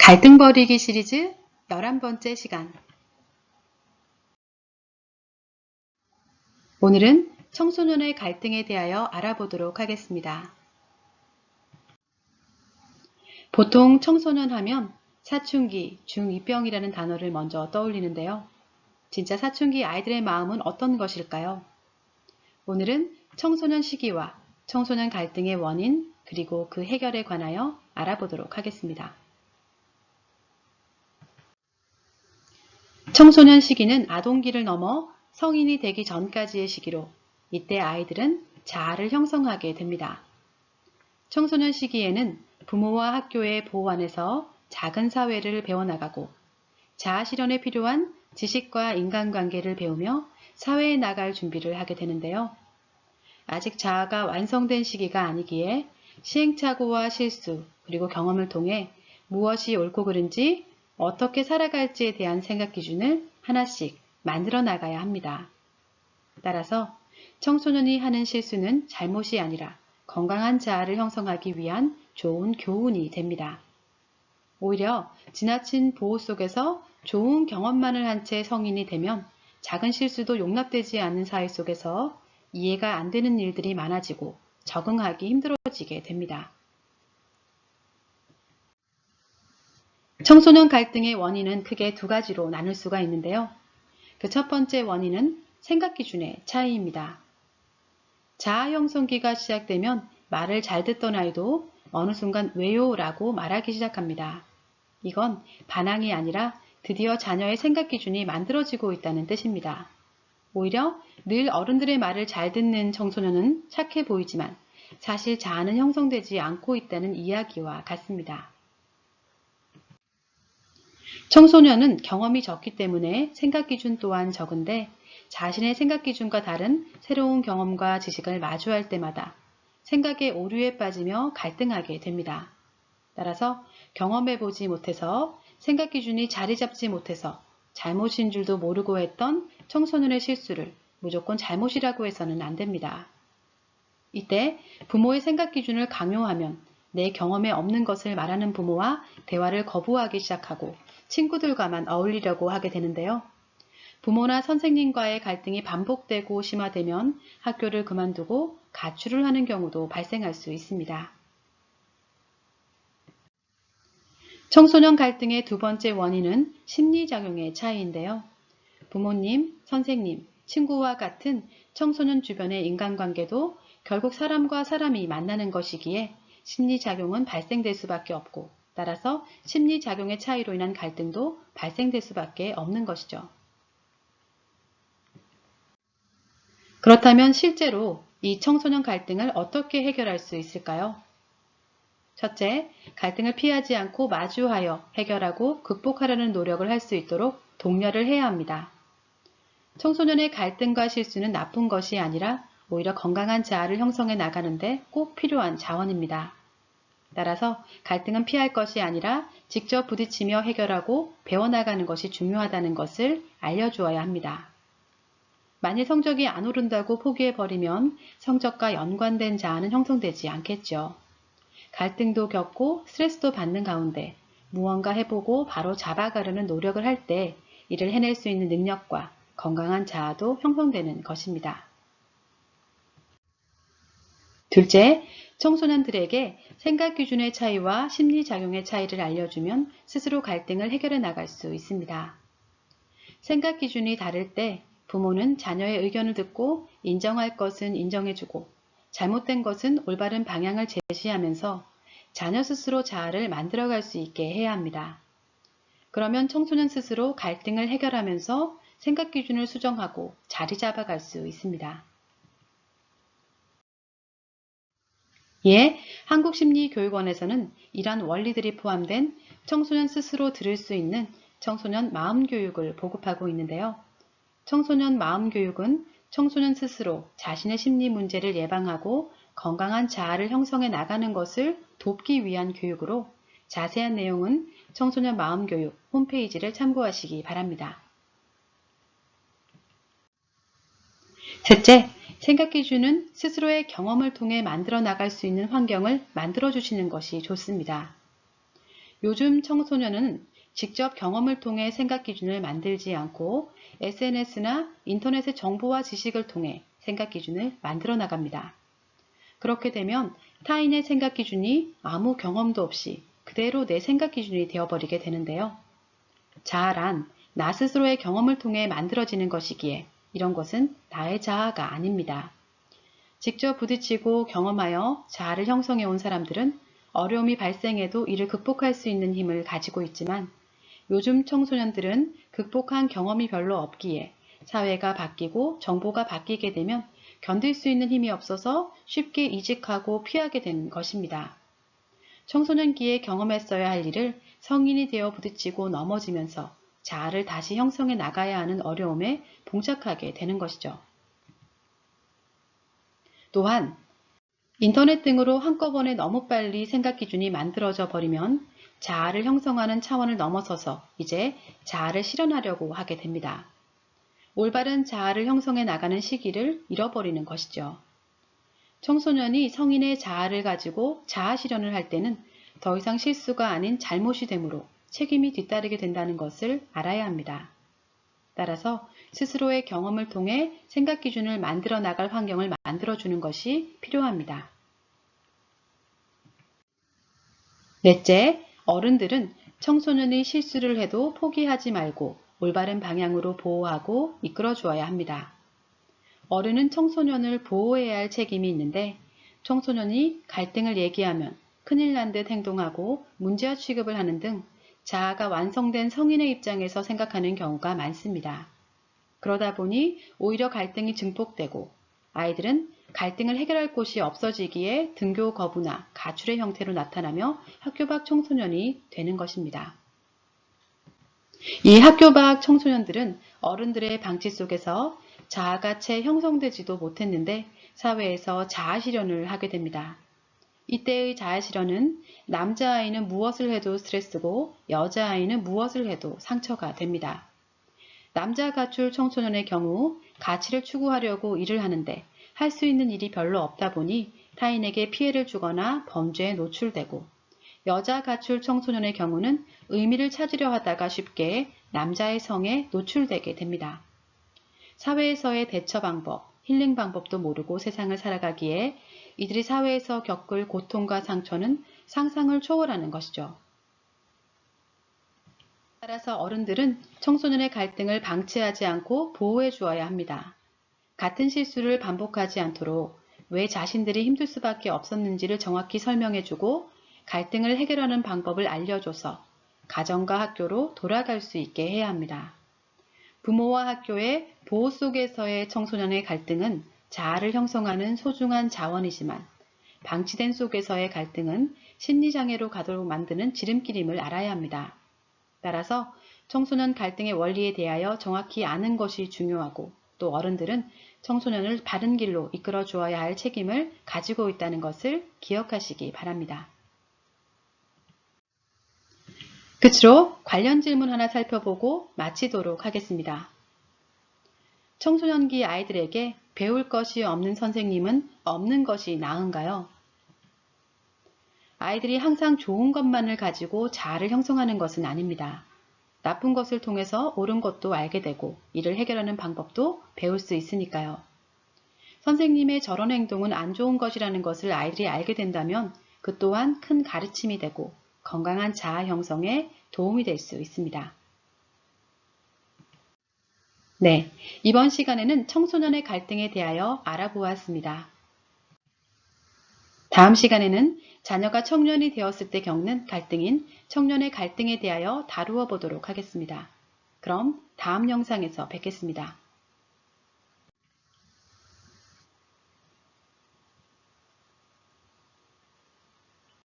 갈등 버리기 시리즈 11번째 시간. 오늘은 청소년의 갈등에 대하여 알아보도록 하겠습니다. 보통 청소년 하면 사춘기, 중2병이라는 단어를 먼저 떠올리는데요. 진짜 사춘기 아이들의 마음은 어떤 것일까요? 오늘은 청소년 시기와 청소년 갈등의 원인 그리고 그 해결에 관하여 알아보도록 하겠습니다. 청소년 시기는 아동기를 넘어 성인이 되기 전까지의 시기로 이때 아이들은 자아를 형성하게 됩니다. 청소년 시기에는 부모와 학교의 보호 안에서 작은 사회를 배워나가고 자아 실현에 필요한 지식과 인간관계를 배우며 사회에 나갈 준비를 하게 되는데요. 아직 자아가 완성된 시기가 아니기에 시행착오와 실수 그리고 경험을 통해 무엇이 옳고 그른지 어떻게 살아갈지에 대한 생각 기준을 하나씩 만들어 나가야 합니다. 따라서 청소년이 하는 실수는 잘못이 아니라 건강한 자아를 형성하기 위한 좋은 교훈이 됩니다. 오히려 지나친 보호 속에서 좋은 경험만을 한 채 성인이 되면 작은 실수도 용납되지 않는 사회 속에서 이해가 안 되는 일들이 많아지고 적응하기 힘들어지게 됩니다. 청소년 갈등의 원인은 크게 두 가지로 나눌 수가 있는데요. 그 첫 번째 원인은 생각 기준의 차이입니다. 자아 형성기가 시작되면 말을 잘 듣던 아이도 어느 순간 왜요? 라고 말하기 시작합니다. 이건 반항이 아니라 드디어 자녀의 생각 기준이 만들어지고 있다는 뜻입니다. 오히려 늘 어른들의 말을 잘 듣는 청소년은 착해 보이지만 사실 자아는 형성되지 않고 있다는 이야기와 같습니다. 청소년은 경험이 적기 때문에 생각 기준 또한 적은데 자신의 생각 기준과 다른 새로운 경험과 지식을 마주할 때마다 생각의 오류에 빠지며 갈등하게 됩니다. 따라서 경험해보지 못해서 생각 기준이 자리 잡지 못해서 잘못인 줄도 모르고 했던 청소년의 실수를 무조건 잘못이라고 해서는 안 됩니다. 이때 부모의 생각 기준을 강요하면 내 경험에 없는 것을 말하는 부모와 대화를 거부하기 시작하고 친구들과만 어울리려고 하게 되는데요. 부모나 선생님과의 갈등이 반복되고 심화되면 학교를 그만두고 가출을 하는 경우도 발생할 수 있습니다. 청소년 갈등의 두 번째 원인은 심리작용의 차이인데요. 부모님, 선생님, 친구와 같은 청소년 주변의 인간관계도 결국 사람과 사람이 만나는 것이기에 심리작용은 발생될 수밖에 없고 따라서 심리작용의 차이로 인한 갈등도 발생될 수밖에 없는 것이죠. 그렇다면 실제로 이 청소년 갈등을 어떻게 해결할 수 있을까요? 첫째, 갈등을 피하지 않고 마주하여 해결하고 극복하려는 노력을 할 수 있도록 독려를 해야 합니다. 청소년의 갈등과 실수는 나쁜 것이 아니라 오히려 건강한 자아를 형성해 나가는데 꼭 필요한 자원입니다. 따라서 갈등은 피할 것이 아니라 직접 부딪히며 해결하고 배워나가는 것이 중요하다는 것을 알려주어야 합니다. 만일 성적이 안 오른다고 포기해버리면 성적과 연관된 자아는 형성되지 않겠죠. 갈등도 겪고 스트레스도 받는 가운데 무언가 해보고 바로 잡아가려는 노력을 할 때 이를 해낼 수 있는 능력과 건강한 자아도 형성되는 것입니다. 둘째, 청소년들에게 생각 기준의 차이와 심리작용의 차이를 알려주면 스스로 갈등을 해결해 나갈 수 있습니다. 생각 기준이 다를 때 부모는 자녀의 의견을 듣고 인정할 것은 인정해주고 잘못된 것은 올바른 방향을 제시하면서 자녀 스스로 자아를 만들어갈 수 있게 해야 합니다. 그러면 청소년 스스로 갈등을 해결하면서 생각 기준을 수정하고 자리 잡아갈 수 있습니다. 이에 한국심리교육원에서는 이러한 원리들이 포함된 청소년 스스로 들을 수 있는 청소년 마음교육을 보급하고 있는데요. 청소년 마음교육은 청소년 스스로 자신의 심리 문제를 예방하고 건강한 자아를 형성해 나가는 것을 돕기 위한 교육으로 자세한 내용은 청소년 마음교육 홈페이지를 참고하시기 바랍니다. 셋째, 생각 기준은 스스로의 경험을 통해 만들어 나갈 수 있는 환경을 만들어 주시는 것이 좋습니다. 요즘 청소년은 직접 경험을 통해 생각 기준을 만들지 않고 SNS나 인터넷의 정보와 지식을 통해 생각 기준을 만들어 나갑니다. 그렇게 되면 타인의 생각 기준이 아무 경험도 없이 그대로 내 생각 기준이 되어버리게 되는데요. 자아란 나 스스로의 경험을 통해 만들어지는 것이기에 이런 것은 나의 자아가 아닙니다. 직접 부딪히고 경험하여 자아를 형성해 온 사람들은 어려움이 발생해도 이를 극복할 수 있는 힘을 가지고 있지만 요즘 청소년들은 극복한 경험이 별로 없기에 사회가 바뀌고 정보가 바뀌게 되면 견딜 수 있는 힘이 없어서 쉽게 이직하고 피하게 된 것입니다. 청소년기에 경험했어야 할 일을 성인이 되어 부딪히고 넘어지면서 자아를 다시 형성해 나가야 하는 어려움에 봉착하게 되는 것이죠. 또한 인터넷 등으로 한꺼번에 너무 빨리 생각 기준이 만들어져 버리면 자아를 형성하는 차원을 넘어서서 이제 자아를 실현하려고 하게 됩니다. 올바른 자아를 형성해 나가는 시기를 잃어버리는 것이죠. 청소년이 성인의 자아를 가지고 자아 실현을 할 때는 더 이상 실수가 아닌 잘못이 되므로 책임이 뒤따르게 된다는 것을 알아야 합니다. 따라서 스스로의 경험을 통해 생각 기준을 만들어 나갈 환경을 만들어주는 것이 필요합니다. 넷째, 어른들은 청소년이 실수를 해도 포기하지 말고 올바른 방향으로 보호하고 이끌어 주어야 합니다. 어른은 청소년을 보호해야 할 책임이 있는데 청소년이 갈등을 얘기하면 큰일 난 듯 행동하고 문제와 취급을 하는 등 자아가 완성된 성인의 입장에서 생각하는 경우가 많습니다. 그러다 보니 오히려 갈등이 증폭되고 아이들은 갈등을 해결할 곳이 없어지기에 등교 거부나 가출의 형태로 나타나며 학교 밖 청소년이 되는 것입니다. 이 학교 밖 청소년들은 어른들의 방치 속에서 자아가 채 형성되지도 못했는데 사회에서 자아 실현을 하게 됩니다. 이때의 자아 실현은 남자아이는 무엇을 해도 스트레스고 여자아이는 무엇을 해도 상처가 됩니다. 남자 가출 청소년의 경우 가치를 추구하려고 일을 하는데 할 수 있는 일이 별로 없다 보니 타인에게 피해를 주거나 범죄에 노출되고 여자 가출 청소년의 경우는 의미를 찾으려 하다가 쉽게 남자의 성에 노출되게 됩니다. 사회에서의 대처 방법, 힐링 방법도 모르고 세상을 살아가기에 이들이 사회에서 겪을 고통과 상처는 상상을 초월하는 것이죠. 따라서 어른들은 청소년의 갈등을 방치하지 않고 보호해 주어야 합니다. 같은 실수를 반복하지 않도록 왜 자신들이 힘들 수밖에 없었는지를 정확히 설명해주고 갈등을 해결하는 방법을 알려줘서 가정과 학교로 돌아갈 수 있게 해야 합니다. 부모와 학교의 보호 속에서의 청소년의 갈등은 자아를 형성하는 소중한 자원이지만 방치된 속에서의 갈등은 심리장애로 가도록 만드는 지름길임을 알아야 합니다. 따라서 청소년 갈등의 원리에 대하여 정확히 아는 것이 중요하고 또 어른들은 청소년을 바른 길로 이끌어 주어야 할 책임을 가지고 있다는 것을 기억하시기 바랍니다. 끝으로 관련 질문 하나 살펴보고 마치도록 하겠습니다. 청소년기 아이들에게 배울 것이 없는 선생님은 없는 것이 나은가요? 아이들이 항상 좋은 것만을 가지고 자아를 형성하는 것은 아닙니다. 나쁜 것을 통해서 옳은 것도 알게 되고 이를 해결하는 방법도 배울 수 있으니까요. 선생님의 저런 행동은 안 좋은 것이라는 것을 아이들이 알게 된다면 그 또한 큰 가르침이 되고 건강한 자아 형성에 도움이 될 수 있습니다. 네, 이번 시간에는 청소년의 갈등에 대하여 알아보았습니다. 다음 시간에는 자녀가 청년이 되었을 때 겪는 갈등인 청년의 갈등에 대하여 다루어 보도록 하겠습니다. 그럼 다음 영상에서 뵙겠습니다.